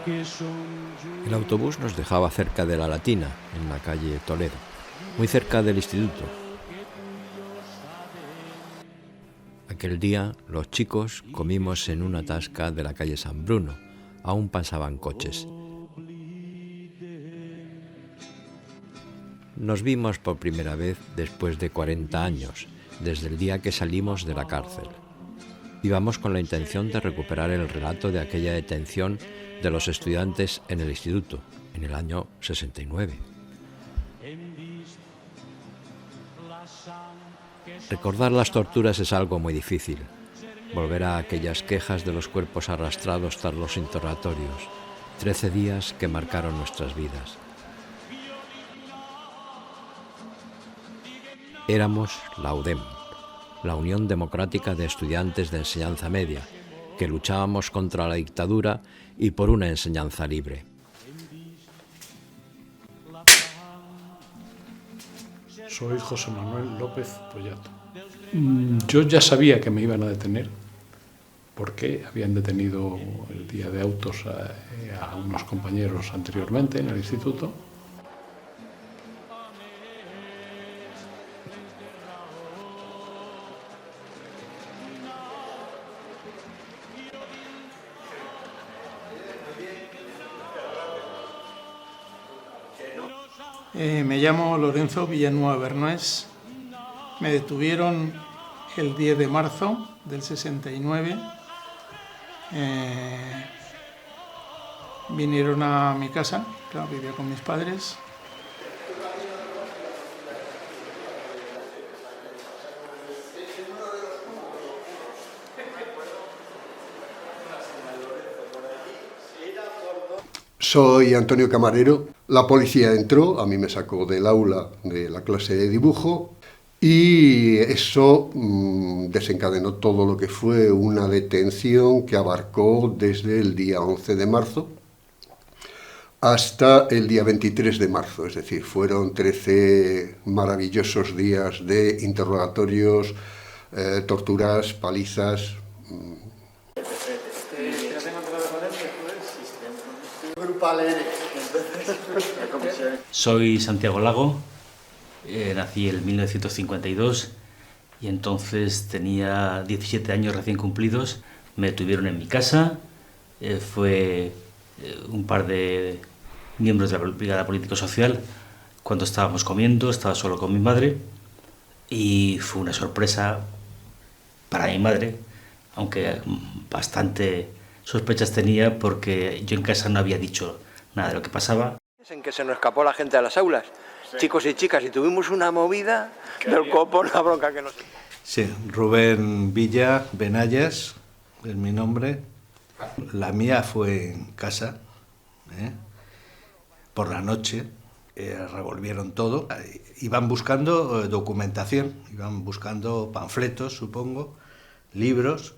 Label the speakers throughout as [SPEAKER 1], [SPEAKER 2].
[SPEAKER 1] El autobús nos dejaba cerca de la Latina, en la calle Toledo, muy cerca del instituto. Aquel día, los chicos comimos en una tasca de la calle San Bruno. Aún pasaban coches. Nos vimos por primera vez después de 40 años, desde el día que salimos de la cárcel. Íbamos con la intención de recuperar el relato de aquella detención de los estudiantes en el instituto, en el año 69. Recordar las torturas es algo muy difícil. Volver a aquellas quejas de los cuerpos arrastrados tras los interrogatorios. 13 días que marcaron nuestras vidas. Éramos la UDEM, la Unión Democrática de Estudiantes de Enseñanza Media, que luchábamos contra la dictadura y por una enseñanza libre.
[SPEAKER 2] Soy José Manuel López Pollato. Yo ya sabía que me iban a detener porque habían detenido el día de autos a unos compañeros anteriormente en el instituto.
[SPEAKER 3] Me llamo Lorenzo Villanueva Bernués. Me detuvieron el 10 de marzo del 69. Vinieron a mi casa, claro, vivía con mis padres.
[SPEAKER 4] Soy Antonio Camarero. La policía entró, a mí me sacó del aula de la clase de dibujo y eso desencadenó todo lo que fue una detención que abarcó desde el día 11 de marzo hasta el día 23 de marzo. Es decir, fueron 13 maravillosos días de interrogatorios, torturas, palizas.
[SPEAKER 5] Soy Santiago Lago, nací en 1952 y entonces tenía 17 años recién cumplidos. Me detuvieron en mi casa, fue un par de miembros de la Brigada Político-Social. Cuando estábamos comiendo, estaba solo con mi madre y fue una sorpresa para mi madre, aunque bastante sospechas tenía porque yo en casa no había dicho nada de lo que pasaba.
[SPEAKER 1] En que se nos escapó la gente de las aulas, sí. Chicos y chicas, y tuvimos una movida del copón, una bronca que nos...
[SPEAKER 6] Sí, Rubén Villa Benayas es mi nombre. La mía fue en casa, por la noche, revolvieron todo. Iban buscando documentación, iban buscando panfletos, supongo, libros.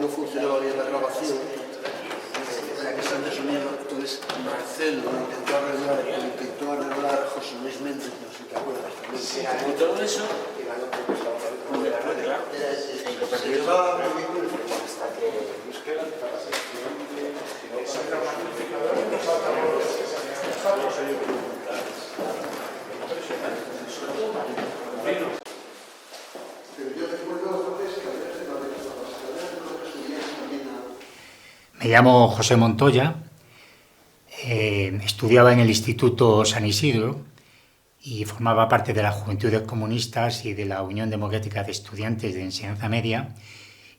[SPEAKER 7] No funcionaba bien la grabación, la que está de sonido, entonces Marcelo intentó arreglar José Luis Méndez, no sé si te acuerdas también. Sí, y todo eso, y ganó porque estaba muy claro. Se llevaba muy bien hasta que busqué la sección de ese magnificador y nos faltamos los que se habían dejado. Pero yo recuerdo antes que había de la
[SPEAKER 8] Me llamo José Montoya, estudiaba en el Instituto San Isidro y formaba parte de las Juventudes Comunistas y de la Unión Democrática de Estudiantes de Enseñanza Media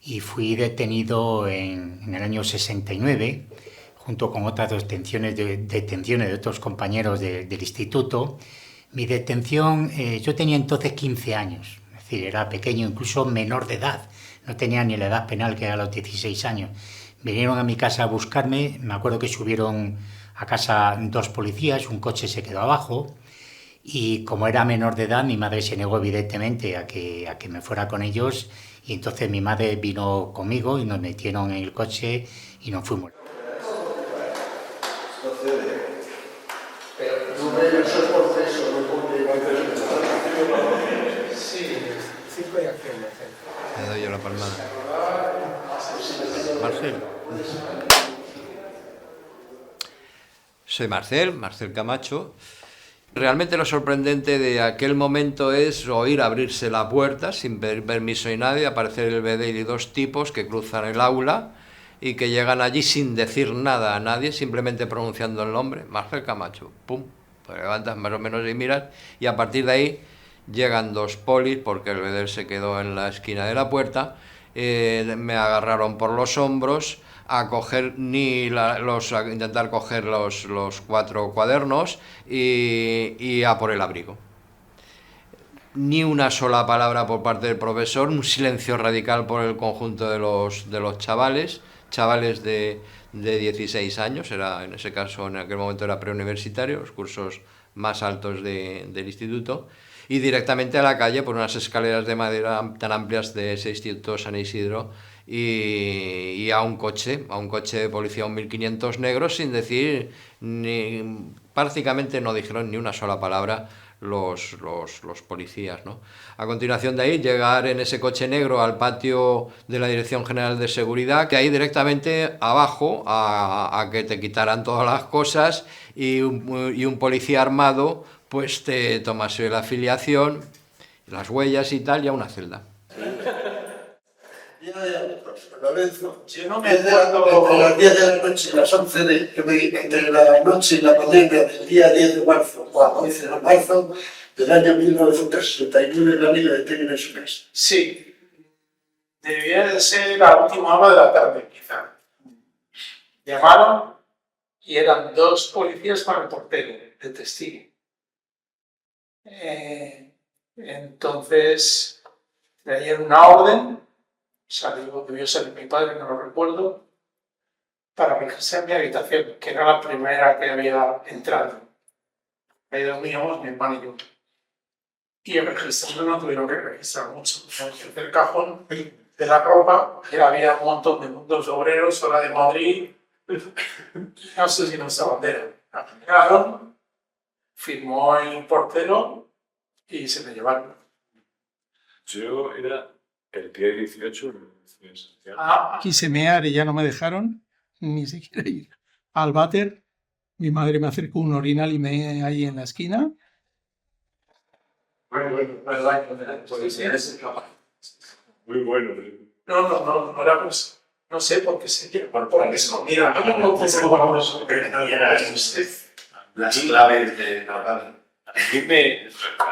[SPEAKER 8] y fui detenido en el año 69 junto con otras detenciones de otros compañeros del instituto. Mi detención, yo tenía entonces 15 años, es decir, era pequeño, incluso menor de edad, no tenía ni la edad penal que era a los 16 años. Vinieron a mi casa a buscarme, me acuerdo que subieron a casa 2 policías, un coche se quedó abajo y como era menor de edad mi madre se negó evidentemente a que me fuera con ellos y entonces mi madre vino conmigo y nos metieron en el coche y nos fuimos.
[SPEAKER 1] Le doy yo la palmada. Marcel. Soy Marcel Camacho. Realmente lo sorprendente de aquel momento es oír abrirse la puerta sin pedir permiso de nadie, aparecer el bedel y 2 tipos que cruzan el aula y que llegan allí sin decir nada a nadie, simplemente pronunciando el nombre, Marcel Camacho. Pum, pues levantas más o menos y miras, y a partir de ahí llegan 2 polis, porque el bedel se quedó en la esquina de la puerta, me agarraron por los hombros a coger a intentar coger los 4 cuadernos y a por el abrigo. Ni una sola palabra por parte del profesor, un silencio radical por el conjunto de los chavales de 16 años, era en ese caso, en aquel momento era preuniversitario, los cursos más altos del instituto, y directamente a la calle por unas escaleras de madera tan amplias de ese Instituto San Isidro, y a un coche de policía, un 1500 negros, sin decir prácticamente no dijeron ni una sola palabra los policías, ¿no? A continuación de ahí, llegar en ese coche negro al patio de la Dirección General de Seguridad, que ahí directamente abajo a que te quitaran todas las cosas, y un policía armado pues te tomase la afiliación, las huellas y tal, y a una celda.
[SPEAKER 7] Lorenzo, yo no me acuerdo entre las 10 de la noche y las 11 entre la noche y la pandemia del día 10 de marzo o 11 de marzo del año 1969, la niña de Tegel en su casa.
[SPEAKER 3] Sí, debía de ser la última hora de la tarde, quizá. Llamaron y eran 2 policías con el portero de testigo. Entonces, traían una orden. Debió salir mi padre, no lo recuerdo, para registrar mi habitación, que era la primera que había entrado. Ahí dormíamos mi hermano y yo. Y registrando no tuvieron que registrar mucho. En el cajón de la ropa había un montón de mundos obreros, hora de Madrid, no sé si nuestra bandera. La llegaron, firmó el portero y se me llevaron.
[SPEAKER 9] Yo era el día 18,
[SPEAKER 3] quise mear y ya no me dejaron ni siquiera ir al váter. Mi madre me acercó un orinal y meé ahí en la esquina.
[SPEAKER 9] Muy bueno.
[SPEAKER 3] No era pues, no sé por qué se lleva. Por escondida.
[SPEAKER 7] Las claves de Navarra.
[SPEAKER 9] Dime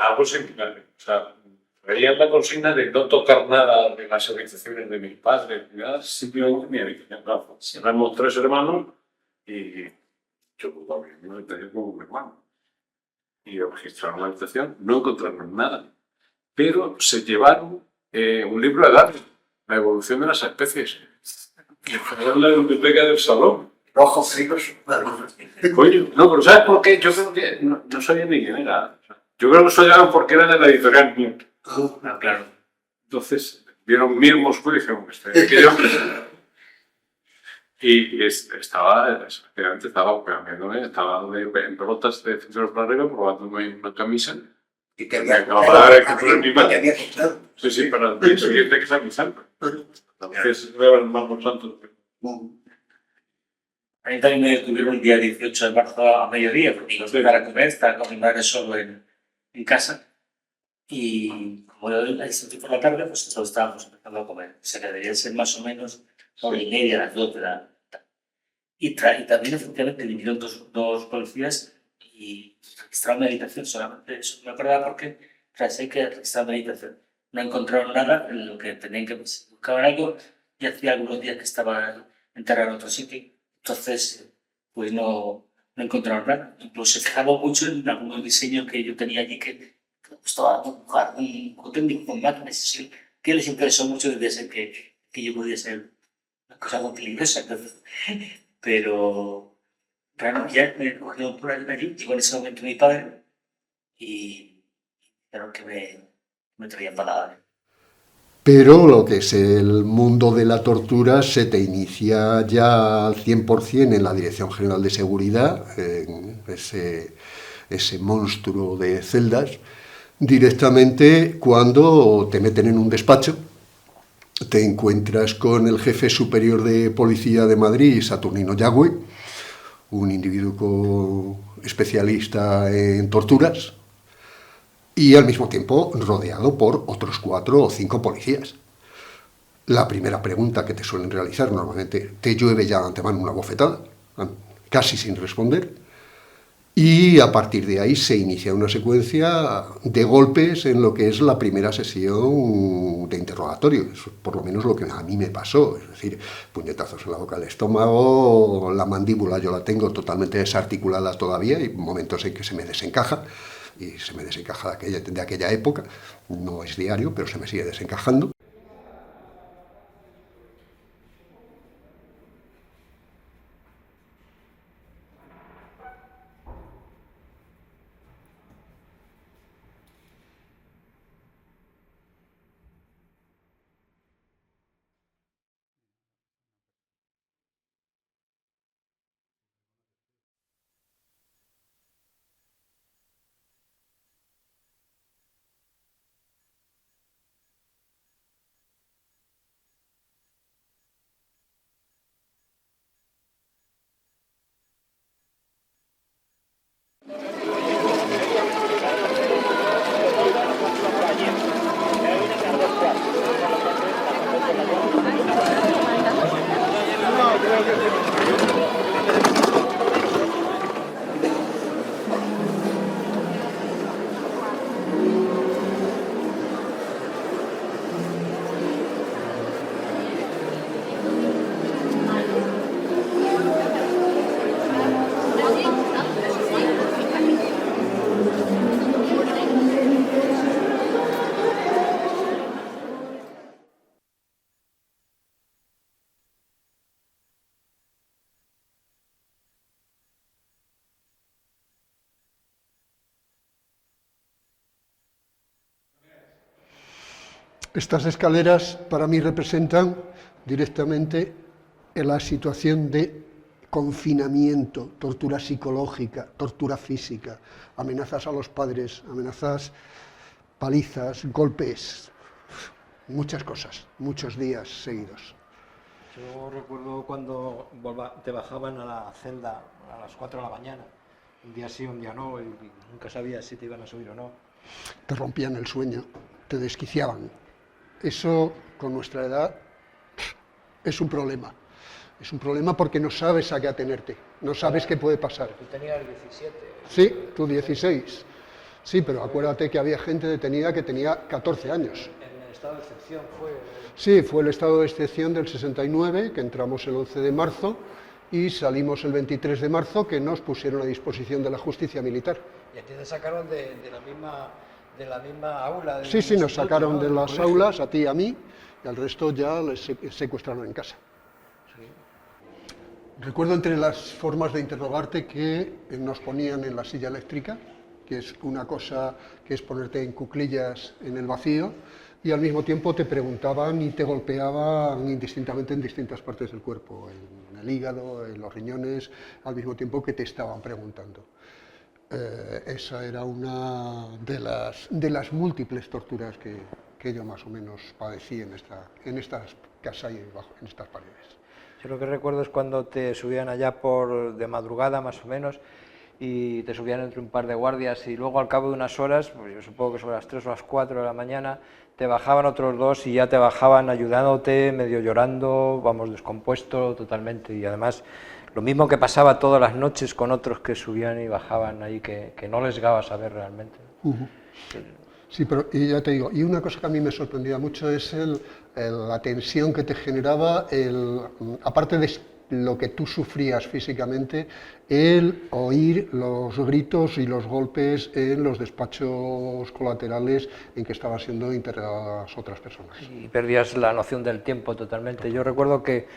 [SPEAKER 9] algo similar. O sea, veía la consigna de no tocar nada de las habitaciones de mis padres, simplemente mi habitación. Claro, éramos 3 hermanos y yo puedo abrir mi habitación como mi hermano. Y registraron la habitación, no encontraron nada. Pero se llevaron un libro de Darwin, La evolución de las especies. Que fue en la biblioteca del salón.
[SPEAKER 7] Rojos fríos.
[SPEAKER 9] Coño, no, pero ¿sabes por qué? Yo creo que no sabía ni quién era. Yo creo que se llevaron porque era de la editorial Mir.
[SPEAKER 5] Claro.
[SPEAKER 9] Entonces, vieron Mir Moscú y dijeron, y estaba cambiándome, estaba en pelotas de cinturos para arriba, probándome una camisa.
[SPEAKER 7] Y te
[SPEAKER 9] había quitado. Sí, para el día siguiente que se avisan. Entonces, veo el Marcos Santos.
[SPEAKER 5] A mí también me detuvieron el día 18 de marzo a mediodía, porque iba a empezar a comer, estaba con mi madre solo en casa. Y como yo la hice por la tarde, pues todos estábamos empezando a comer. O sea que deberían ser más o menos 1:30, las 2 de la tarde. Y también, efectivamente, vinieron dos policías y registraron mi habitación. Solamente eso me acordaba porque tras hay que registrar mi habitación. No encontraron nada en lo que tenían que buscar algo, y hacía algunos días que estaba enterrado en otro sitio. Entonces, pues no encontraron nada. Incluso se fijaban mucho en algunos diseños que yo tenía allí que me gustaba dibujar, un técnico con máquinas, que les interesó mucho desde que yo podía ser una cosa muy peligrosa. Entonces, pero ya me cogieron por allí, llegó en ese momento mi padre y dijeron que me traían para
[SPEAKER 4] Pero lo que es el mundo de la tortura se te inicia ya al 100% en la Dirección General de Seguridad, en ese monstruo de celdas, directamente cuando te meten en un despacho, te encuentras con el jefe superior de Policía de Madrid, Saturnino Yagüe, un individuo especialista en torturas, y al mismo tiempo rodeado por otros 4 o 5 policías. La primera pregunta que te suelen realizar normalmente, te llueve ya de antemano una bofetada, casi sin responder, y a partir de ahí se inicia una secuencia de golpes en lo que es la primera sesión de interrogatorio. Eso es por lo menos lo que a mí me pasó, es decir, puñetazos en la boca del estómago, la mandíbula yo la tengo totalmente desarticulada todavía, hay momentos en que se me desencaja, y se me desencaja de aquella época, no es diario, pero se me sigue desencajando. Estas escaleras para mí representan directamente la situación de confinamiento, tortura psicológica, tortura física, amenazas a los padres, amenazas, palizas, golpes, muchas cosas, muchos días seguidos.
[SPEAKER 1] Yo recuerdo cuando te bajaban a la celda a las 4 de la mañana, un día sí, un día no, y nunca sabías si te iban a subir o no.
[SPEAKER 4] Te rompían el sueño, te desquiciaban. Eso, con nuestra edad, es un problema. Es un problema porque no sabes a qué atenerte, no sabes qué puede pasar.
[SPEAKER 1] Tú tenías 17.
[SPEAKER 4] Sí, tú 16. Sí, pero acuérdate que había gente detenida que tenía 14 años.
[SPEAKER 1] En el estado de excepción fue...
[SPEAKER 4] Sí, fue el estado de excepción del 69, que entramos el 11 de marzo y salimos el 23 de marzo, que nos pusieron a disposición de la justicia militar.
[SPEAKER 1] ¿Y a ti te sacaron de la misma aula?
[SPEAKER 4] Sí, sí, nos sacaron de las aulas, a ti y a mí, y al resto ya les secuestraron en casa.
[SPEAKER 1] Sí.
[SPEAKER 4] Recuerdo entre las formas de interrogarte que nos ponían en la silla eléctrica, que es una cosa que es ponerte en cuclillas en el vacío, y al mismo tiempo te preguntaban y te golpeaban indistintamente en distintas partes del cuerpo, en el hígado, en los riñones, al mismo tiempo que te estaban preguntando. Esa era una de las múltiples torturas que yo más o menos padecí en estas casas y en estas paredes.
[SPEAKER 1] Yo lo que recuerdo es cuando te subían allá de madrugada más o menos, y te subían entre un par de guardias, y luego al cabo de unas horas, pues yo supongo que sobre las 3 o las 4 de la mañana, te bajaban otros 2 y ya te bajaban ayudándote, medio llorando, vamos, descompuesto totalmente, y además lo mismo que pasaba todas las noches con otros que subían y bajaban ahí, que no les llegaba a saber realmente.
[SPEAKER 4] Sí, pero y ya te digo, y una cosa que a mí me sorprendía mucho es la tensión que te generaba, aparte de lo que tú sufrías físicamente, el oír los gritos y los golpes en los despachos colaterales en que estaban siendo interrogadas otras personas.
[SPEAKER 1] Y perdías la noción del tiempo totalmente. Yo recuerdo que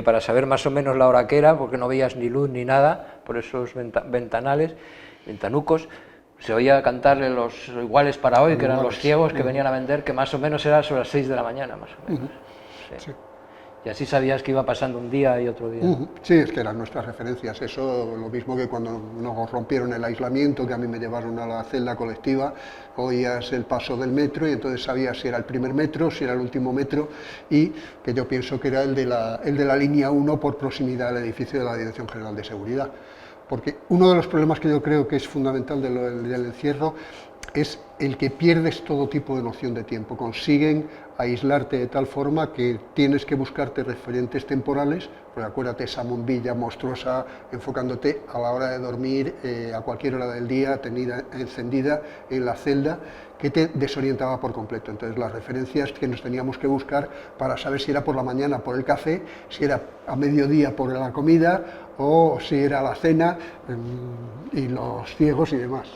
[SPEAKER 1] para saber más o menos la hora que era, porque no veías ni luz ni nada, por esos ventanucos, se oía cantarle los iguales para hoy, que eran los ciegos que venían a vender, que más o menos era sobre las 6 de la mañana, más o menos. Sí. Y así sabías que iba pasando un día y otro día.
[SPEAKER 4] Sí, es que eran nuestras referencias. Eso, lo mismo que cuando nos rompieron el aislamiento, que a mí me llevaron a la celda colectiva, oías el paso del metro y entonces sabías si era el primer metro, si era el último metro, y que yo pienso que era el de la línea 1 por proximidad al edificio de la Dirección General de Seguridad. porque uno de los problemas que yo creo que es fundamental del encierro es el que pierdes todo tipo de noción de tiempo. Consiguen aislarte de tal forma que tienes que buscarte referentes temporales, porque acuérdate esa bombilla monstruosa enfocándote a la hora de dormir, a cualquier hora del día, tenida encendida en la celda, que te desorientaba por completo. Entonces las referencias que nos teníamos que buscar para saber si era por la mañana por el café, si era a mediodía por la comida o si era la cena, y los ciegos y demás.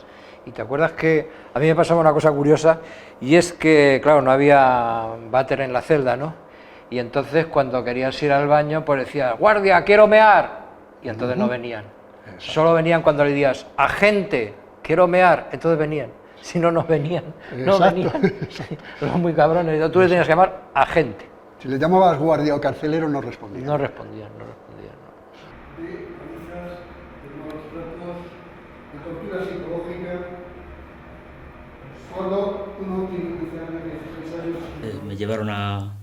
[SPEAKER 10] Y te acuerdas que a mí me pasaba una cosa curiosa, y es que, claro, no había váter en la celda, ¿no? Y entonces cuando querías ir al baño, pues decías, guardia, quiero mear, y entonces no venían. Exacto. Solo venían cuando le decías, agente, quiero mear, entonces venían. Si no, no venían. No venían. Son muy cabrones. Entonces, tú le tenías que llamar agente.
[SPEAKER 4] Si le llamabas guardia o carcelero, no respondían.
[SPEAKER 10] No respondían, no.
[SPEAKER 5] Me llevaron a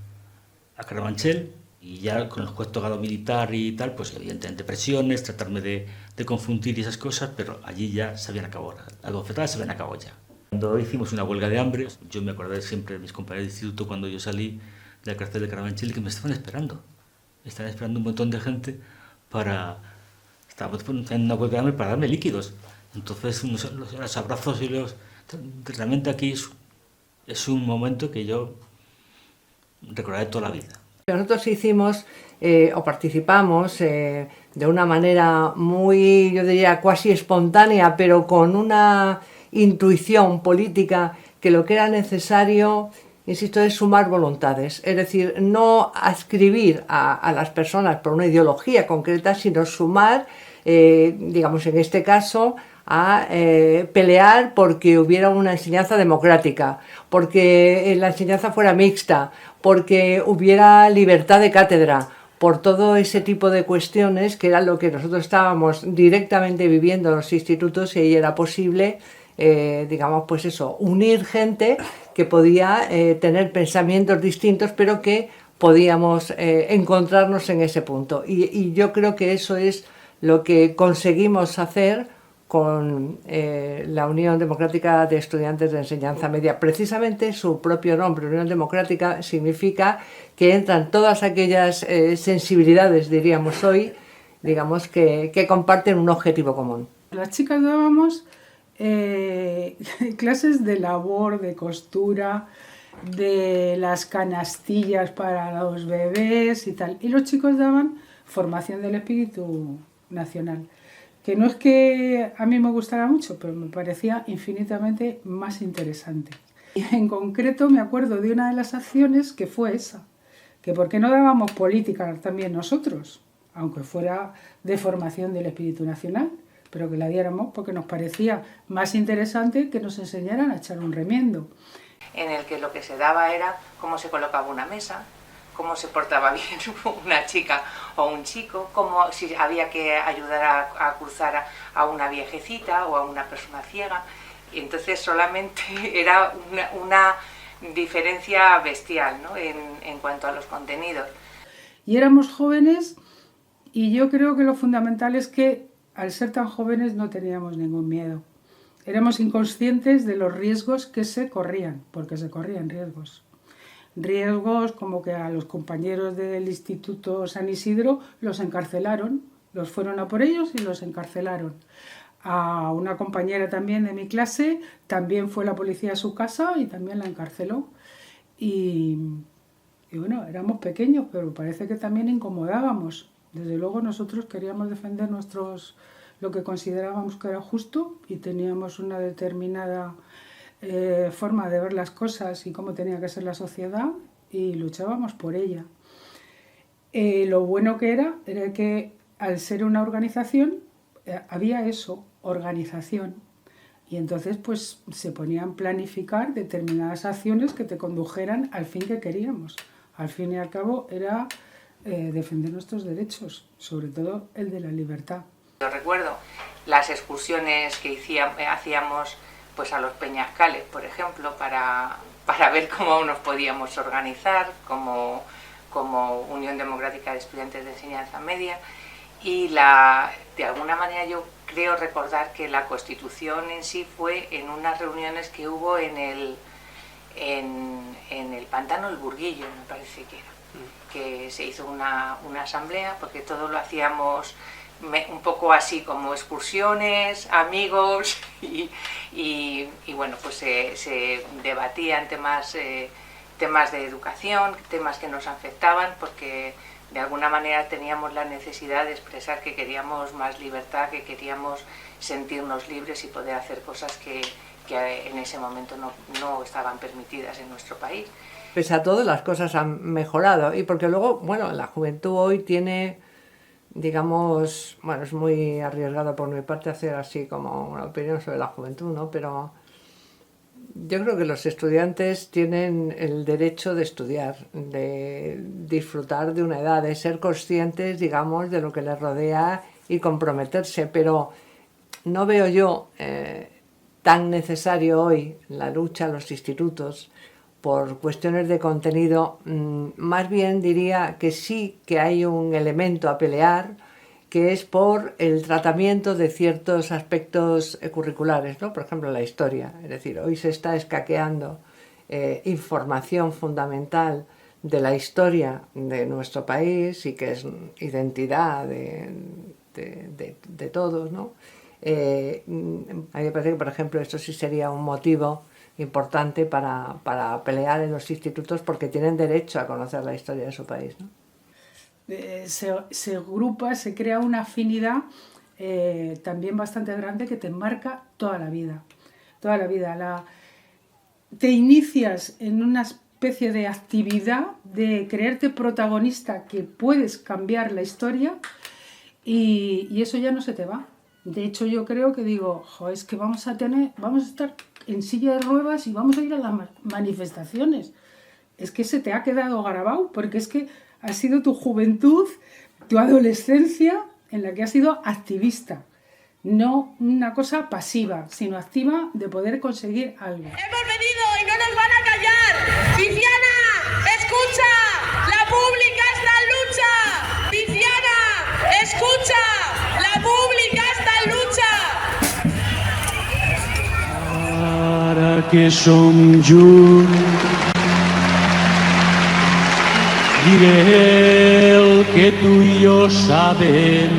[SPEAKER 5] Carabanchel y ya con el juez togado militar y tal, pues evidentemente presiones, tratarme de confundir y esas cosas, pero allí ya se habían acabado, las bofetadas se habían acabado ya. Cuando hicimos una huelga de hambre, yo me acordé siempre de mis compañeros de instituto cuando yo salí de la cárcel de Carabanchel que me estaban esperando un montón de gente para... Estábamos en una huelga de hambre para darme líquidos. Entonces los abrazos y realmente aquí es un momento que yo recordaré toda la vida.
[SPEAKER 11] Nosotros hicimos o participamos de una manera muy, yo diría, cuasi espontánea, pero con una intuición política que lo que era necesario, insisto, es sumar voluntades. Es decir, no adscribir a las personas por una ideología concreta, sino sumar, digamos en este caso, a pelear porque hubiera una enseñanza democrática, porque la enseñanza fuera mixta, porque hubiera libertad de cátedra, por todo ese tipo de cuestiones que era lo que nosotros estábamos directamente viviendo en los institutos, y ahí era posible, digamos, pues eso, unir gente que podía tener pensamientos distintos, pero que podíamos encontrarnos en ese punto. Y yo creo que eso es lo que conseguimos hacer con la Unión Democrática de Estudiantes de Enseñanza Media. Precisamente su propio nombre, Unión Democrática, significa que entran todas aquellas sensibilidades, diríamos hoy, digamos, que comparten un objetivo común.
[SPEAKER 12] Las chicas dábamos clases de labor, de costura, de las canastillas para los bebés y tal. Y los chicos daban formación del espíritu nacional, que no es que a mí me gustara mucho, pero me parecía infinitamente más interesante. Y en concreto me acuerdo de una de las acciones que fue esa, que por qué no dábamos política también nosotros, aunque fuera de formación del espíritu nacional, pero que la diéramos porque nos parecía más interesante que nos enseñaran a echar un remiendo.
[SPEAKER 13] En el que lo que se daba era cómo se colocaba una mesa, cómo se portaba bien una chica o un chico, cómo si había que ayudar a cruzar a una viejecita o a una persona ciega. Y entonces solamente era una diferencia bestial, ¿no? en cuanto a los contenidos.
[SPEAKER 12] Y éramos jóvenes, y yo creo que lo fundamental es que al ser tan jóvenes no teníamos ningún miedo. Éramos inconscientes de los riesgos que se corrían, porque se corrían riesgos. Riesgos como que a los compañeros del Instituto San Isidro los encarcelaron, los fueron a por ellos y los encarcelaron. A una compañera también de mi clase también fue la policía a su casa y también la encarceló. Y bueno, éramos pequeños, pero parece que también incomodábamos. Desde luego nosotros queríamos defender lo que considerábamos que era justo, y teníamos una determinada forma de ver las cosas y cómo tenía que ser la sociedad, y luchábamos por ella. Lo bueno que era que al ser una organización había eso, organización, y entonces pues se ponían a planificar determinadas acciones que te condujeran al fin que queríamos. Al fin y al cabo era defender nuestros derechos, sobre todo el de la libertad.
[SPEAKER 13] Yo recuerdo las excursiones que hacíamos pues a los peñascales, por ejemplo, para ver cómo nos podíamos organizar como Unión Democrática de Estudiantes de Enseñanza Media, y de alguna manera yo creo recordar que la Constitución en sí fue en unas reuniones que hubo en el pantano El Burguillo, me parece que era, que se hizo una asamblea, porque todo lo hacíamos un poco así como excursiones, amigos, y bueno, pues se debatían temas de educación, temas que nos afectaban, porque de alguna manera teníamos la necesidad de expresar que queríamos más libertad, que queríamos sentirnos libres y poder hacer cosas que en ese momento no estaban permitidas en nuestro país.
[SPEAKER 11] Pese a todo, las cosas han mejorado, y porque luego, bueno, la juventud hoy tiene, digamos, bueno, es muy arriesgado por mi parte hacer así como una opinión sobre la juventud, ¿no? Pero yo creo que los estudiantes tienen el derecho de estudiar, de disfrutar de una edad, de ser conscientes, digamos, de lo que les rodea y comprometerse, pero no veo yo tan necesario hoy la lucha a los institutos por cuestiones de contenido. Más bien diría que sí que hay un elemento a pelear, que es por el tratamiento de ciertos aspectos curriculares, ¿no? Por ejemplo, la historia. Es decir, hoy se está escaqueando información fundamental de la historia de nuestro país y que es identidad de todos, ¿no? A mí me parece que, por ejemplo, esto sí sería un motivo importante para pelear en los institutos, porque tienen derecho a conocer la historia de su país, ¿no?
[SPEAKER 12] Se agrupa, se crea una afinidad también bastante grande que te marca toda la vida. Toda la vida. Te inicias en una especie de actividad de creerte protagonista, que puedes cambiar la historia, y eso ya no se te va. De hecho, yo creo que digo, es que vamos a estar en silla de ruedas y vamos a ir a las manifestaciones. Es que se te ha quedado grabado, porque es que ha sido tu juventud, tu adolescencia, en la que has sido activista. No una cosa pasiva, sino activa, de poder conseguir algo.
[SPEAKER 14] ¡Hemos venido y no nos van a callar! ¡Tiziana, escucha! ¡La pública está en lucha! ¡Tiziana, escucha! ¡La pública está en lucha!
[SPEAKER 15] Ara que som junts, diré el que tu i jo sabem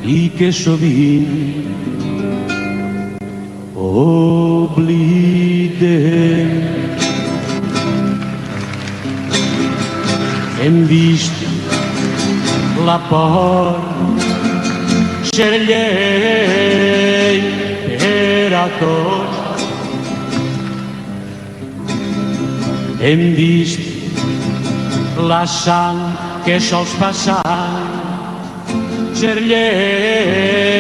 [SPEAKER 15] i que sovint oblidem. Hem vist la por ser llei per a tots. Hem vist la sang que sols passar ser llei